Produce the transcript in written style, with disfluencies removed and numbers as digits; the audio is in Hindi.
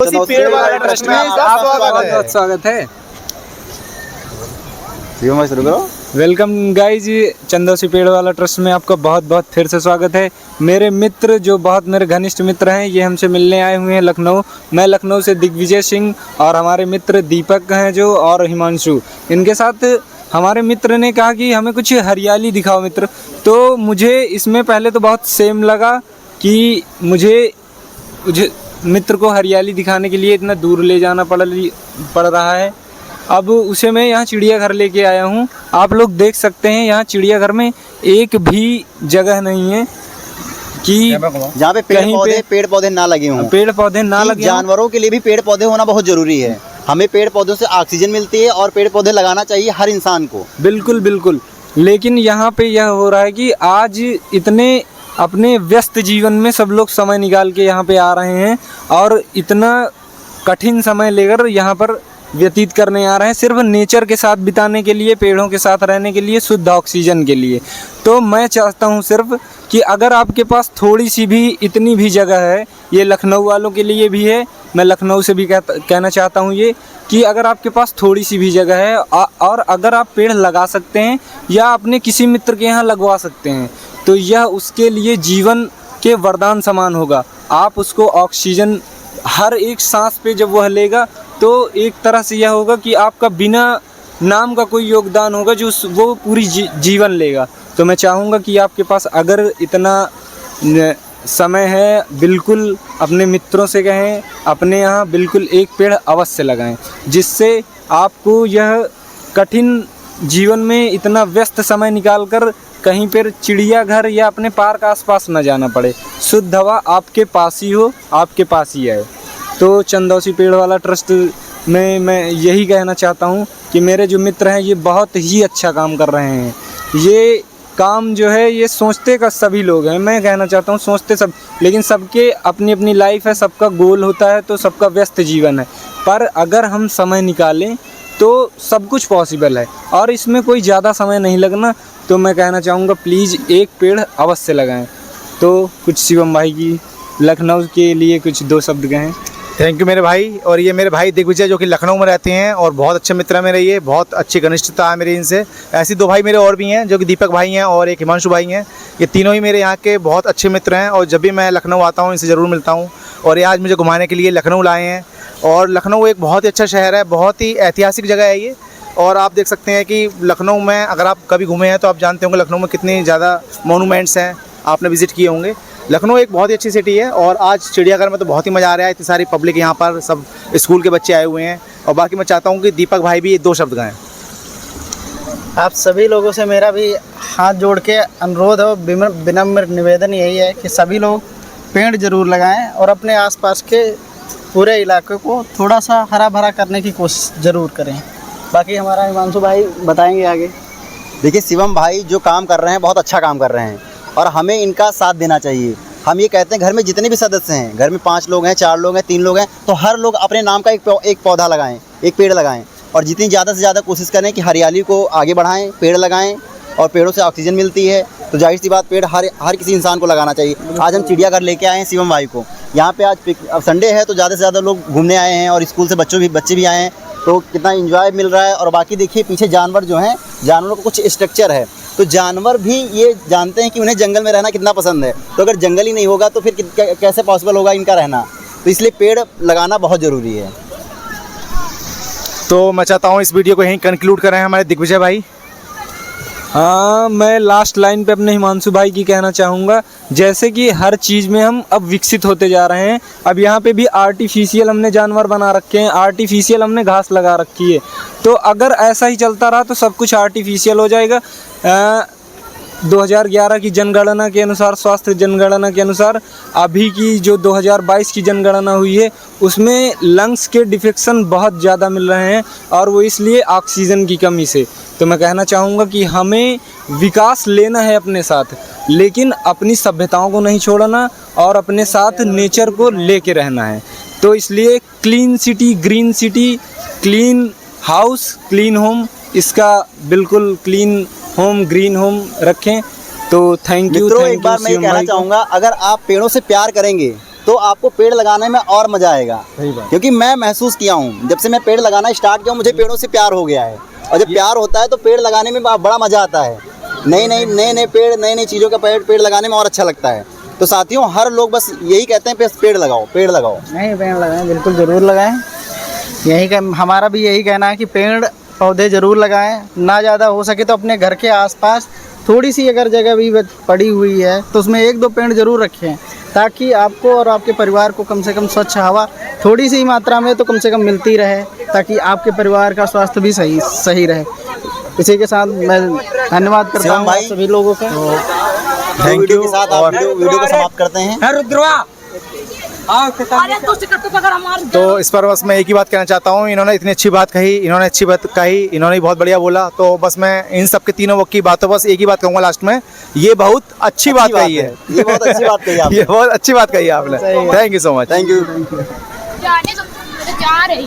चंदौसी पेड़ वाला ट्रस्ट में आपका बहुत बहुत स्वागत है। शुरू करो। वेलकम गाइज, चंदौसी पेड़ वाला ट्रस्ट में आपका बहुत बहुत फिर से स्वागत है। मेरे मित्र जो बहुत मेरे घनिष्ठ मित्र हैं, ये हमसे मिलने आए हुए हैं लखनऊ। मैं लखनऊ से दिग्विजय सिंह और हमारे मित्र दीपक हैं जो, और हिमांशु। इनके साथ हमारे मित्र ने कहा कि हमें कुछ हरियाली दिखाओ मित्र। तो मुझे इसमें पहले तो बहुत सेम लगा कि मुझे मित्र को हरियाली दिखाने के लिए इतना दूर ले जाना पड़ रहा है। अब उसे मैं यहाँ चिड़ियाघर लेके आया हूँ। आप लोग देख सकते हैं यहाँ चिड़ियाघर में एक भी जगह नहीं है कि जहाँ पे पेड़ पौधे ना लगे हों। पेड़ पौधे ना लगे। जानवरों के लिए भी पेड़ पौधे होना बहुत जरूरी है। हमें पेड़ पौधों से ऑक्सीजन मिलती है और पेड़ पौधे लगाना चाहिए हर इंसान को। बिल्कुल बिल्कुल। लेकिन यहाँ पे यह हो रहा है कि आज इतने अपने व्यस्त जीवन में सब लोग समय निकाल के यहाँ पे आ रहे हैं और इतना कठिन समय लेकर यहाँ पर व्यतीत करने आ रहे हैं, सिर्फ नेचर के साथ बिताने के लिए, पेड़ों के साथ रहने के लिए, शुद्ध ऑक्सीजन के लिए। तो मैं चाहता हूँ सिर्फ कि अगर आपके पास थोड़ी सी भी इतनी भी जगह है, ये लखनऊ वालों के लिए भी है, मैं लखनऊ से भी कहना चाहता हूँ ये कि अगर आपके पास थोड़ी सी भी जगह है और अगर आप पेड़ लगा सकते हैं या अपने किसी मित्र के यहाँ लगवा सकते हैं, तो यह उसके लिए जीवन के वरदान समान होगा। आप उसको ऑक्सीजन हर एक सांस पे जब वह लेगा तो एक तरह से यह होगा कि आपका बिना नाम का कोई योगदान होगा जो वो पूरी जीवन लेगा। तो मैं चाहूँगा कि आपके पास अगर इतना समय है, बिल्कुल अपने मित्रों से कहें, अपने यहाँ बिल्कुल एक पेड़ अवश्य लगाएं, जिससे आपको यह कठिन जीवन में इतना व्यस्त समय निकालकर कहीं पर चिड़ियाघर या अपने पार्क आसपास न जाना पड़े। शुद्ध हवा आपके पास ही हो, आपके पास ही आए। तो चंदौसी पेड़ वाला ट्रस्ट में मैं यही कहना चाहता हूँ कि मेरे जो मित्र हैं ये बहुत ही अच्छा काम कर रहे हैं। ये काम जो है ये सोचते का सभी लोग हैं, मैं कहना चाहता हूँ सोचते सब, लेकिन सबके अपनी अपनी लाइफ है, सबका गोल होता है, तो सबका व्यस्त जीवन है। पर अगर हम समय निकालें तो सब कुछ पॉसिबल है और इसमें कोई ज़्यादा समय नहीं लगना। तो मैं कहना चाहूँगा प्लीज़ एक पेड़ अवश्य लगाएं। तो कुछ शिवम भाई की लखनऊ के लिए कुछ दो शब्द कहें। थैंक यू मेरे भाई। और ये मेरे भाई दिग्विजय जो कि लखनऊ में रहते हैं और बहुत अच्छे मित्र हैं मेरे, ये बहुत अच्छी घनिष्ठता है मेरी इनसे। ऐसे दो भाई मेरे और भी हैं जो कि दीपक भाई हैं और एक हिमांशु भाई हैं। ये तीनों ही मेरे यहाँ के बहुत अच्छे मित्र हैं और जब भी मैं लखनऊ आता हूँ इनसे ज़रूर मिलता हूँ। और ये आज मुझे घुमाने के लिए लखनऊ लाए हैं। और लखनऊ एक बहुत ही अच्छा शहर है, बहुत ही ऐतिहासिक जगह है ये। और आप देख सकते हैं कि लखनऊ में अगर आप कभी घूमे हैं तो आप जानते होंगे लखनऊ में कितनी ज़्यादा मोनूमेंट्स हैं, आपने विज़िट किए होंगे। लखनऊ एक बहुत ही अच्छी सिटी है और आज चिड़ियाघर में तो बहुत ही मज़ा आ रहा है। इतनी सारी पब्लिक यहाँ पर, सब स्कूल के बच्चे आए हुए हैं। और बाकी मैं चाहता हूँ कि दीपक भाई भी दो शब्द कहें। आप सभी लोगों से मेरा भी हाथ जोड़ के अनुरोध और विनम्र निवेदन यही है कि सभी लोग पेड़ ज़रूर लगाएं और अपने आसपास के पूरे इलाके को थोड़ा सा हरा भरा करने की कोशिश ज़रूर करें। बाकी हमारा हिमांशु भाई बताएंगे आगे। देखिए शिवम भाई जो काम कर रहे हैं बहुत अच्छा काम कर रहे हैं और हमें इनका साथ देना चाहिए। हम ये कहते हैं घर में जितने भी सदस्य हैं, घर में 5 लोग हैं, 4 लोग हैं, 3 लोग हैं, तो हर लोग अपने नाम का एक पौधा लगाएं, एक पेड़ लगाएं और जितनी ज़्यादा से ज़्यादा कोशिश करें कि हरियाली को आगे बढ़ाएं, पेड़ लगाएं। और पेड़ों से ऑक्सीजन मिलती है तो जाहिर सी बात पेड़ हर किसी इंसान को लगाना चाहिए। आज हम चिड़ियाघर लेके आए हैं शिवम भाई को। यहाँ पे अब संडे है तो ज़्यादा से ज़्यादा लोग घूमने आए हैं और स्कूल से बच्चे भी आए हैं, तो कितना एंजॉय मिल रहा है। और बाकी देखिए पीछे जानवर जो हैं, जानवरों का कुछ स्ट्रक्चर है, तो जानवर भी ये जानते हैं कि उन्हें जंगल में रहना कितना पसंद है। तो अगर जंगल ही नहीं होगा तो फिर कैसे पॉसिबल होगा इनका रहना। तो इसलिए पेड़ लगाना बहुत ज़रूरी है। तो मैं चाहता हूँ इस वीडियो को यहीं कंक्लूड करें हमारे दिग्विजय भाई। हाँ, मैं लास्ट लाइन पे अपने हिमांशु भाई की कहना चाहूँगा, जैसे कि हर चीज़ में हम अब विकसित होते जा रहे हैं। अब यहाँ पे भी आर्टिफिशियल हमने जानवर बना रखे हैं, आर्टिफिशियल हमने घास लगा रखी है। तो अगर ऐसा ही चलता रहा तो सब कुछ आर्टिफिशियल हो जाएगा। 2011 की जनगणना के अनुसार, स्वास्थ्य जनगणना के अनुसार, अभी की जो 2022 की जनगणना हुई है उसमें लंग्स के डिफेक्शन बहुत ज़्यादा मिल रहे हैं और वो इसलिए ऑक्सीजन की कमी से। तो मैं कहना चाहूँगा कि हमें विकास लेना है अपने साथ, लेकिन अपनी सभ्यताओं को नहीं छोड़ना और अपने साथ नेचर को लेके रहना है। तो इसलिए clean city, green city, clean house, clean home, इसका बिल्कुल क्लीन होम, ग्रीन होम रखें। तो थैंक यू। मित्रों, एक बार मैं कहना चाहूँगा, अगर आप पेड़ों से प्यार करेंगे तो आपको पेड़ लगाने में और मज़ा आएगा। सही बात। क्योंकि मैं महसूस किया हूँ, जब से मैं पेड़ लगाना स्टार्ट किया हूँ, मुझे पेड़ों से प्यार हो गया है। और जब प्यार होता है तो पेड़ लगाने में बड़ा मज़ा आता है। नए पेड़, नई नई चीज़ों का पेड़ लगाने में और अच्छा लगता है। तो साथियों, हर लोग बस यही कहते हैं पेड़ लगाओ, पेड़ लगाओ। नहीं, पेड़ लगाएं, बिल्कुल ज़रूर लगाएं। हमारा भी यही कहना है कि पेड़ पौधे ज़रूर लगाएं। ना ज़्यादा हो सके तो अपने घर के आसपास थोड़ी सी अगर जगह भी पड़ी हुई है तो उसमें 1-2 पेड़ ज़रूर रखें, ताकि आपको और आपके परिवार को कम से कम स्वच्छ हवा थोड़ी सी मात्रा में तो कम से कम मिलती रहे, ताकि आपके परिवार का स्वास्थ्य भी सही रहे। इसी के साथ मैं धन्यवाद करता शिवम हूँ भाई, सभी लोगों का। थैंक वीडियो के साथ आप वीडियो को समाप्त करते हैं। तो इस पर बस मैं एक ही बात कहना चाहता हूँ, इन्होंने इतनी अच्छी बात कही, इन्होंने भी बहुत बढ़िया बोला। तो बस मैं इन सब के तीनों की बातों बस एक ही बात कहूँगा लास्ट में, ये बहुत अच्छी बात कही है। ये बहुत अच्छी बात कही आपने। ये बहुत अच्छी बात कही आपने। Thank you so much. Thank you. जा रही